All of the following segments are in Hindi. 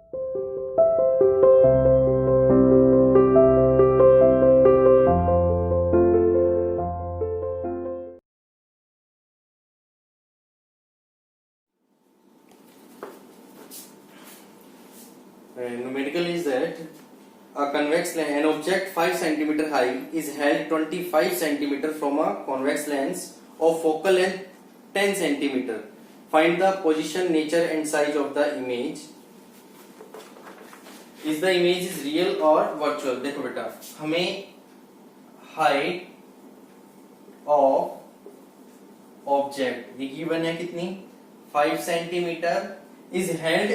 Numerical is that a convex lens, an object 5 cm high is held 25 cm from a convex lens of focal length 10 cm. Find the position, nature and size of the image. Is the image is real or virtual? देखो बेटा, हमें हाइट ऑफ ऑब्जेक्ट ये गिवन है कितनी 5 centimetre is held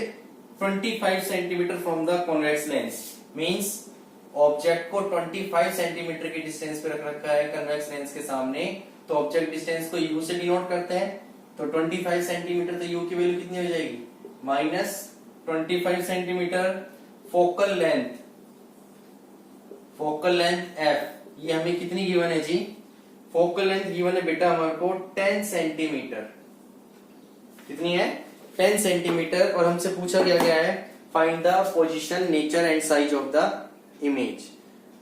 25 centimetre from the convex lens means object को 25 सेंटीमीटर के डिस्टेंस पे रख रखा है कन्वेक्स लेंस के सामने। तो ऑब्जेक्ट डिस्टेंस को u से डिनोट करते हैं, तो 25 सेंटीमीटर तो u की वैल्यू कितनी हो जाएगी minus 25 centimetre. Focal length f ये हमें कितनी गिवन है जी, फोकल लेंथ गिवन है बेटा हमारे को 10 सेंटीमीटर, कितनी है 10 सेंटीमीटर। और हमसे पूछा गया है find the position, nature and size of the image.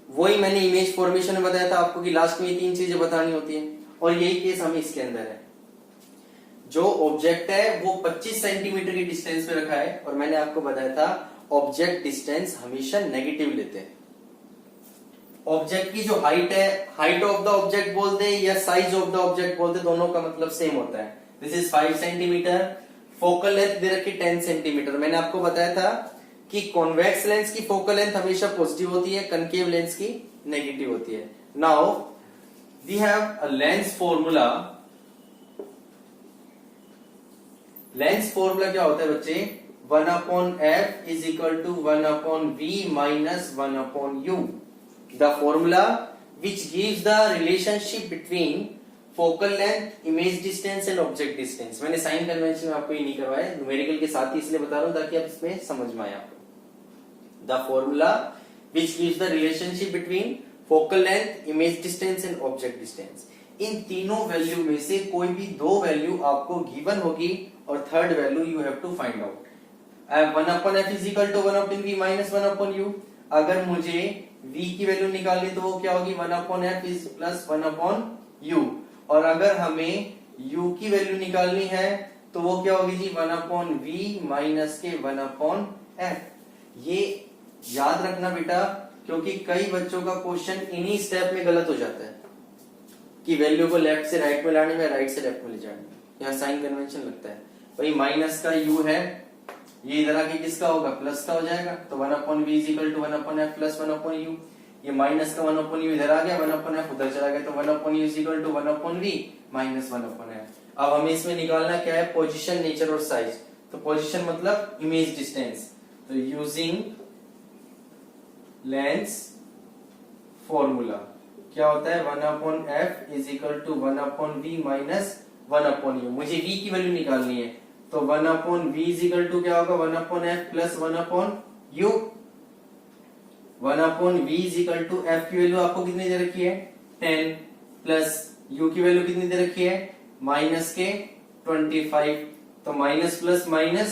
वही मैंने इमेज फॉर्मेशन में बताया था आपको कि लास्ट में ये 3 चीजें बतानी होती है, और यही केस हमें इसके अंदर है। जो ऑब्जेक्ट है वो 25 सेंटीमीटर की डिस्टेंस पे रखा है, और मैंने आपको बताया था ऑब्जेक्ट डिस्टेंस हमेशा नेगेटिव लेते हैं। ऑब्जेक्ट की जो हाइट है, हाइट ऑफ द ऑब्जेक्ट बोलते हैं या साइज ऑफ द ऑब्जेक्ट बोलते हैं, दोनों का मतलब सेम होता है। This is 5 centimetre, focal length दे रखी 10 सेंटीमीटर। मैंने आपको बताया था कि कॉन्वेक्स लेंस की फोकल लेंथ हमेशा पॉजिटिव होती है, कनकेव लेंस की नेगेटिव होती है। Now we have a lens formula. Lens formula क्या होता है बच्चे, 1/f is equal to 1/v minus 1/u. The formula which gives the relationship between focal length, image distance and object distance. मैंने साइन कन्वेंशन में आपको ये नहीं करवाया, न्यूमेरिकल के साथ ही इसलिए बता रहा हूं ताकि आप इसमें समझ में आए आपको। The formula which gives the relationship between focal length, image distance and object distance. इन तीनों वैल्यू में से कोई भी 2 वैल्यू आपको गिवन होगी और third value you have to find out. 1/f is equal to 1/v minus 1/u। अगर मुझे v की वैल्यू निकालनी तो वो क्या होगी 1/f is plus 1/u। और अगर हमें u की वैल्यू निकालनी है तो वो क्या होगी जी 1/v माइनस के 1/f। ये याद रखना बेटा, क्योंकि कई बच्चों का क्वेश्चन इन्हीं स्टेप में गलत हो जाता है कि वैल्यू को लेफ्ट से राइट में लाने में, राइट से लेफ्ट में ले जाने में। यहाँ साइन कन्वेंशन लगता है भाई, माइनस का u है, ये इधर आके किसका होगा प्लस का हो जाएगा, तो 1/v is equal to 1/f plus 1/u। ये माइनस का 1/u इधर आ गया, 1/f उधर चला गया, तो 1/u is equal to 1/v minus 1/f। अब हमें इसमें निकालना क्या है, पोजीशन, नेचर और साइज। तो पोजीशन मतलब इमेज डिस्टेंस, तो यूजिंग लेंस फॉर्मूला क्या होता है 1/f is equal to 1/v minus 1/u। मुझे v की वैल्यू निकालनी है, तो 1/v is equal to क्या होगा 1/f plus 1/u। 1/v is equal to f की वैल्यू आपको कितनी दे रखी है 10 प्लस u की वैल्यू कितनी दे रखी है माइनस के 25। तो माइनस प्लस माइनस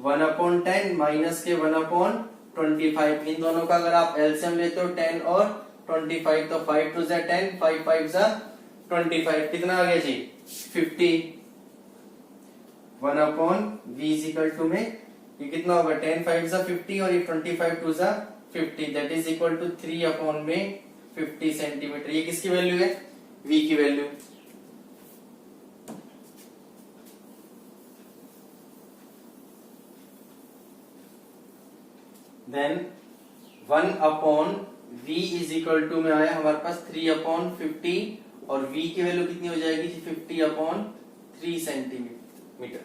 1/10 माइनस के 1/25। इन दोनों का अगर आप एलसीएम लेते हो 10 और 25, तो 5 2 जा 10, 5 5 जा 25, कितना आ गया जी 50। 1/v is equal to में ये कितना होगा 10 5 जा 50 और ये 25 2 जा 50, दैट इज इक्वल टू 3 में 50 सेंटीमीटर। ये किसकी वैल्यू है v की वैल्यू। Then 1/v is equal to में आया हमारे पास 3/50 और v की वैल्यू कितनी हो जाएगी 50/3 सेंटीमीटर।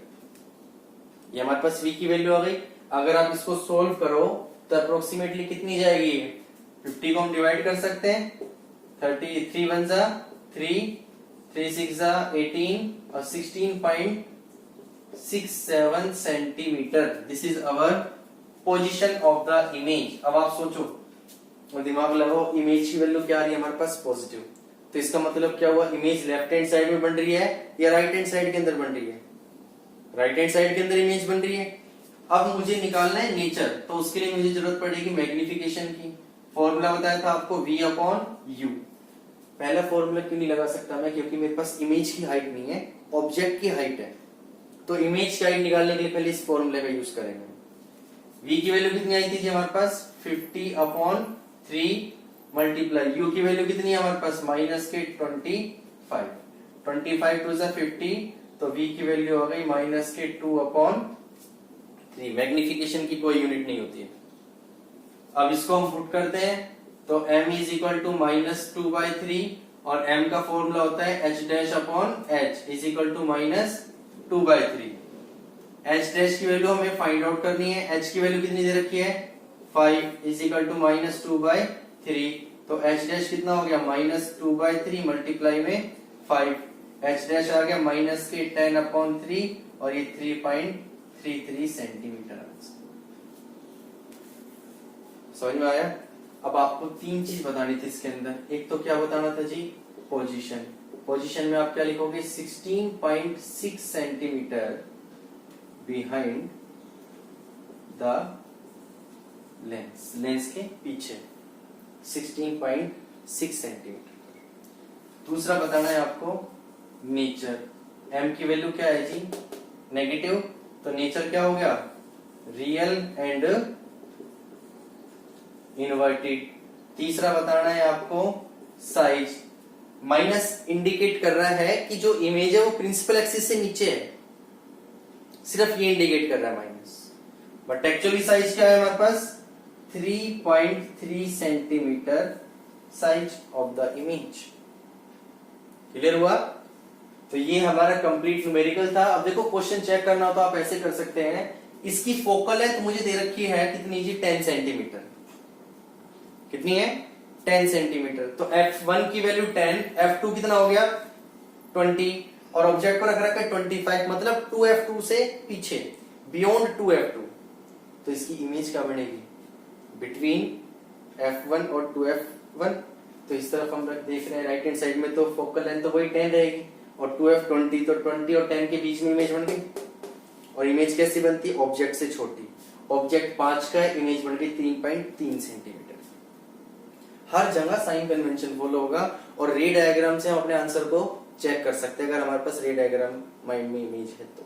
ये हमारे पास v की वैल्यू आ गई। अगर आप इसको सोल्व करो तो अप्रोक्सीमेटली कितनी जाएगी 50 को हम डिवाइड कर सकते हैं 33 1 जा 3 3 6 जा 18 और 16.67 centimetre. This is our position of the image. अब आप सोचो और दिमाग लगाओ, इमेज की वैल्यू क्या आ रही है हमारे पास पॉजिटिव, तो इसका मतलब क्या हुआ इमेज लेफ्ट हैंड साइड में बन रही है या राइट हैंड साइड के अंदर बन रही है, राइट हैंड साइड के अंदर इमेज बन रही है। अब मुझे निकालना है नेचर, तो उसके लिए मुझे जरूरत पड़ेगी मैग्निफिकेशन की। फॉर्मूला बताया था आपको v अपॉन यू। पहला फॉर्मूला क्यों नहीं लगा सकता मैं, क्योंकि मेरे पास इमेज की हाइट नहीं है, ऑब्जेक्ट की हाइट है। तो इमेज की हाइट निकालने के लिए पहले इस फॉर्मूले का यूज करेंगे। v की वैल्यू कितनी आई थी जी हमारे पास 50 अपॉन 3 मल्टीप्लाई u की वैल्यू कितनी है हमारे पास माइनस के 25 टू 50, तो v की वैल्यू हो गई माइनस के 2 अपॉन 3। मैग्निफिकेशन की कोई यूनिट नहीं होती है। अब इसको हम पुट करते हैं, तो m is equal to minus 2/3 और m का फॉर्मूला होता है h dash upon h is equal to minus 2/3। h dash की वैल्यू हमें फाइंड आउट करनी है। h की वैल्यू कितनी दे रखी है 5 इज इक्वल टू माइनस 2/3, तो h डैश कितना हो गया माइनस 2/3 मल्टीप्लाई में 5, h डैश आ गया माइनस के 10 अपॉन 3 और ये 3.33 सेंटीमीटर। समझ में आया? अब आपको तीन चीज बतानी थी इसके अंदर। एक तो क्या बताना था जी पोजीशन। पोजीशन में आप क्या लिखोगे 16.6 centimetre behind the lens, lens के पीछे 16.6 सेंटीमीटर। दूसरा बताना है आपको नेचर। m की वैल्यू क्या है जी नेगेटिव, तो नेचर क्या हो गया रियल एंड इनवर्टेड। तीसरा बताना है आपको साइज। माइनस इंडिकेट कर रहा है कि जो इमेज है वो प्रिंसिपल एक्सिस से नीचे है, सिर्फ ये इंडिकेट कर रहा है माइनस, बट एक्चुअली साइज क्या है हमारे पास 3.3 centimetre size of the image. Clear हुआ? तो ये हमारा कंप्लीट न्यूमेरिकल था। अब देखो क्वेश्चन चेक करना हो तो आप ऐसे कर सकते हैं। इसकी फोकल लेंथ मुझे दे रखी है कितनी जी 10 सेंटीमीटर। कितनी है 10 सेंटीमीटर। तो f1 की वैल्यू 10, f2 कितना हो गया 20 और ऑब्जेक्ट को रख रखा है 25, मतलब 2f2 से पीछे बियॉन्ड 2f2। तो इसकी इमेज क्या बनेगी बिटवीन f1 और 2f1। तो इस तरफ हम देख रहे हैं राइट हैंड साइड में, तो फोकल लेंथ तो वही 10 रहेगी और 2f20, तो 20 और 10 के बीच में इमेज बन गई। और इमेज कैसी बनती है ऑब्जेक्ट से छोटी। ऑब्जेक्ट 5 का है, इमेज बन गई 3.3 सेंटीमीटर। हर जगह साइन कन्वेंशन फॉलो होगा और रे डायग्राम से हम अपने आंसर को चेक कर सकते हैं अगर हमारे पास रे डायग्राम माइंड में इमेज है तो।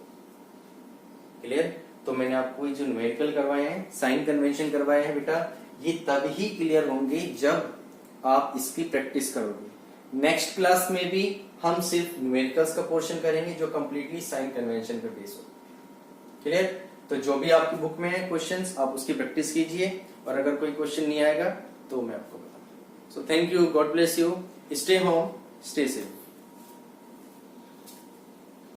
क्लियर? तो मैंने आपको जो न्यूमेरिकल करवाए हैं, साइन कन्वेंशन करवाए हैं बेटा, ये तब ही क्लियर होंगे जब आप इसकी प्रैक्टिस करोगे। नेक्स्ट क्लास में भी हम सिर्फ न्यूमेरिकल्स का पोर्शन करेंगे जो कंप्लीटली साइन कन्वेंशन पे बेस हो। क्लियर? तो जो भी आपकी बुक में है क्वेश्चंस आप उसकी प्रैक्टिस कीजिए और अगर कोई क्वेश्चन नहीं आएगा तो मैं आपको बताऊंगा। So thank you, God bless you, stay home, stay safe.